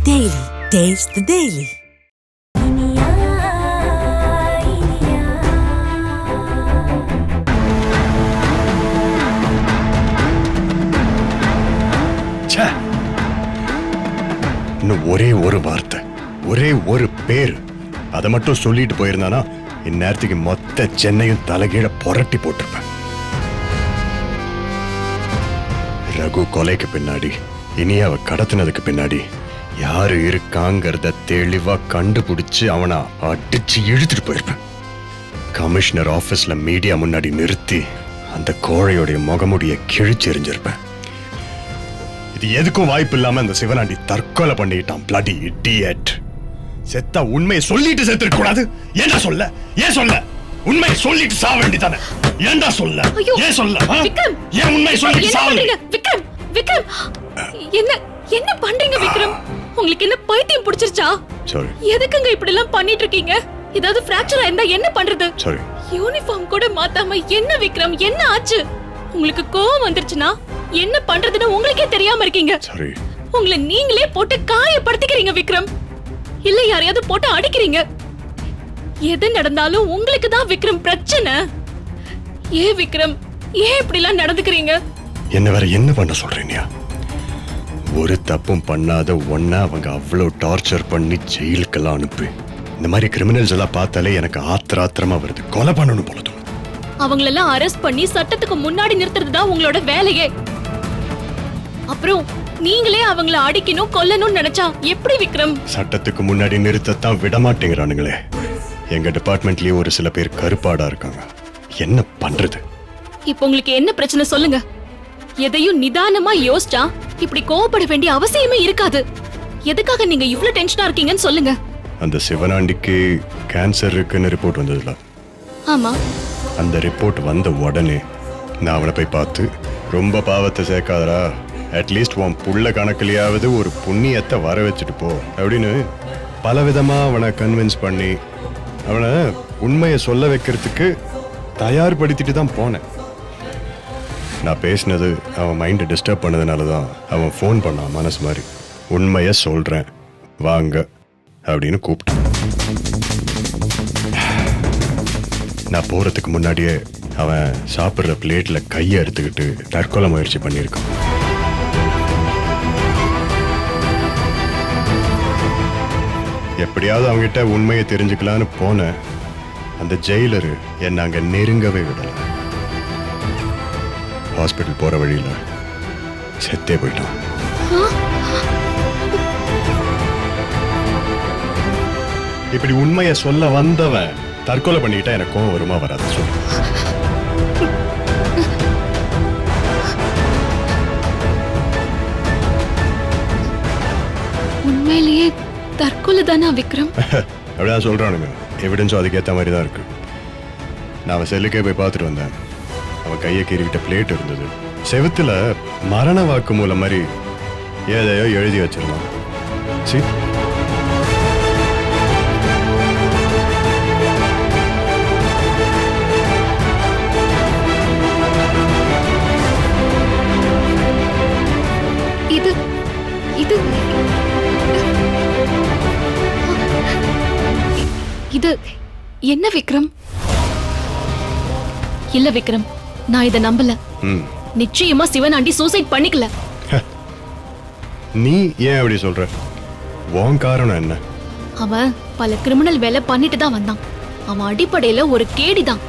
Daily. Taste the Daily. இன்னும் ஒரே ஒரு வார்த்தை, ஒரே ஒரு பேர், அதை மட்டும் சொல்லிட்டு போயிருந்தானா இந்நேரத்துக்கு மொத்த சென்னையும் தலைகீழ புரட்டி போட்டிருப்பேன். ரகு கொலைக்கு பின்னாடி, இனியாவை கடத்தினதுக்கு பின்னாடி யாரு இருக்காங்கிறத தெளிவா கண்டுபிடிச்சு அவனை அடிச்சு இழுத்துட்டு போயிருப்பேன். கமிஷனர் ஆபீஸ்ல மீடியா முன்னாடி நிறுத்தி அந்த கோழையோடைய முகமுடிய கிழிச்சு எறிஞ்சிருப்பேன். இது எதுக்கும் வாய்ப்பு இல்லாம அந்த சிவனாண்டி தற்கொலை பண்ணிட்டான். Bloody idiot. செத்தா உண்மையை சொல்லிட்டு செத்துருக்க கூடாது. ஏன்டா சொல்ல? ஏன் சொல்ல? உண்மையை சொல்லிட்டு சாவ வேண்டியதானே. ஏன்டா சொல்ல? ஏன் சொல்ல? ஏன் உண்மையை சொல்லிட்டு சாவ? விக்ரம், விக்ரம், என்ன என்ன பண்றீங்க விக்ரம்? உங்களுக்கு என்ன பைத்தியம் பிடிச்சிருச்சா? சாரி. எதுக்குங்க இப்படி எல்லாம் பண்ணிட்டு இருக்கீங்க? ஏதாவது ஃபிராக்சர் ஆயிருந்தா என்ன பண்றது? சாரி. யூனிஃபார்ம் கூட மாத்தாம என்ன விக்ரம், என்ன ஆச்சு? உங்களுக்கு கோவம் வந்துருச்சுனா என்ன பண்றதுன்னு உங்களுக்கே தெரியாம இருக்கீங்க. சாரி. உங்களை நீங்களே போட்டு காயப்படுத்திக்கிறீங்க விக்ரம். இல்ல யாரையாவது போட்டு அடிக்கிறீங்க. எது நடந்தாலும் உங்களுக்கு தான் விக்ரம் பிரச்சனை. ஏன் விக்ரம், ஏன் இப்படி எல்லாம் நடந்துக்கிறீங்க? என்ன வேற என்ன பண்ண சொல்றீங்க? ஒரு தப்பும் பண்ணாத ஒன்னா அவங்க அவ்வளவு டார்ச்சர் பண்ணி ஜெயிலுக்கெல்லாம் அனுப்பி இந்த மாதிரி கிரிமினல்ஸ் எல்லாம் பார்த்தாலே எனக்கு ஆத்திரமா வருது. கொலை பண்ணணும் போல தோணுது. அவங்களெல்லாம் அரெஸ்ட் பண்ணி சட்டத்துக்கு முன்னாடி நிறுத்துறதுதான் உங்களோட வேலையே. அப்புறம் நீங்களே அவங்கள அடிக்கணும் கொல்லணும்னு நினைச்சா எப்படி விக்ரம்? சட்டத்துக்கு முன்னாடி நிறுத்தத்தான் விட மாட்டேங்கிறானுங்களே. எங்க டிபார்ட்மெண்ட்லயே ஒரு சில பேர் கருப்பாடா இருக்காங்க. என்ன பண்றது? இப்போ உங்களுக்கு என்ன பிரச்சனை சொல்லுங்க. எதையும் நிதானமா யோசிச்சா இப்படி கோவப்பட வேண்டிய அவசியமே இருக்காது. எதுக்காக நீங்க இவ்ளோ டென்ஷனா இருக்கீங்கன்னு சொல்லுங்க. அந்த சிவனாண்டிக்கு கேன்சர் இருக்குன்னு ரிப்போர்ட் வந்ததுல. ஆமா. அந்த ரிப்போர்ட் வந்த உடனே நான் அவனை போய் பார்த்து, ரொம்ப பாவத்தை சேர்க்காதரா, அட்லீஸ்ட் உன் புள்ள கணக்கிலேயாவது ஒரு புண்ணியத்தை வர வச்சுட்டு போ அப்படின்னு பலவிதமா அவனை கன்வின்ஸ் பண்ணி அவனை உண்மையை சொல்ல வைக்கிறதுக்கு தயார்படுத்திட்டு தான் போனேன். நான் பேசினது அவன் மைண்டை டிஸ்டர்ப் பண்ணதுனால தான் அவன் ஃபோன் பண்ணான். மனசு மாதிரி உண்மையை சொல்கிறேன் வாங்க அப்படின்னு கூப்பிட்டான். நான் போகிறதுக்கு முன்னாடியே அவன் சாப்பிட்ற பிளேட்டில் கையை எடுத்துக்கிட்டு தற்கொலை முயற்சி பண்ணியிருக்கான். எப்படியாவது அவங்ககிட்ட உண்மையை தெரிஞ்சுக்கலான்னு போனேன். அந்த ஜெயிலரு என்னை அங்கே நெருங்கவே விடலை. ஹாஸ்பிட்டல் போற வழியில செத்தே போயிட்டான். இப்படி உண்மையை சொல்ல வந்தவன் தற்கொலை பண்ணிட்டா எனக்கு கோவம் வருமா வராது சொல்லு. உண்மையிலேயே தற்கொலை தானா விக்ரம்? அப்படிதான் சொல்றானுங்க. எவிடன்ஸும் அதுக்கேற்ற மாதிரி தான் இருக்கு. நான் அவன் செல்லுக்கே போய் பார்த்துட்டு வந்தேன். அவன் கையை கீறிக்கிட்ட பிளேட் இருந்தது. செவுத்துல மரண வாக்கு மூலம் மாதிரி ஏதையோ எழுதி வச்சிருந்தான். இது இது இது என்ன விக்ரம்? இல்ல விக்ரம், நான் இத நம்பல. நிச்சயமா சிவனாண்டி சூசைட் பண்ணிக்கல. நீ ஏன் அப்படி சொல்ற? உன் காரணம் என்ன? அவன் பல கிரிமினல் வேலை பண்ணிட்டு தான் வந்தான். அவன் அடிப்படையில ஒரு கேடிதான்.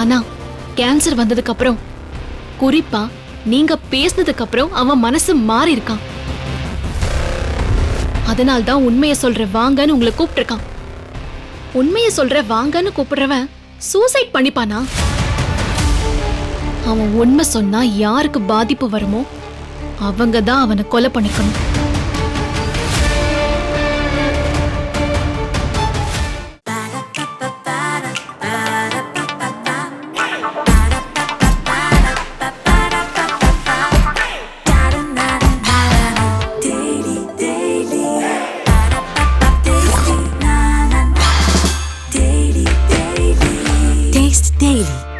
ஆனா கேன்சர் வந்ததுக்கு அப்புறம், குறிப்பா நீங்க பேசினதுக்கு அப்புறம் அவன் மனசு மாறி இருக்கான். அதனால்தான் உண்மையை சொல்ற வாங்கன்னு உங்களை கூப்பிட்டு இருக்கான். உண்மையை சொல்ற வாங்கன்னு கூப்பிடுறவன் சூசைட் பண்ணிப்பானா? அவன் உண்மை சொன்னா யாருக்கு பாதிப்பு வருமோ அவங்க தான் அவனை கொலை பண்ணிக்கணும்.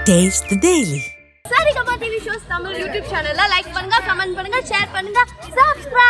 Taste the Daily. Saregama TV shows Tamil YouTube channel la like பண்ணுங்க, comment பண்ணுங்க, share பண்ணுங்க, subscribe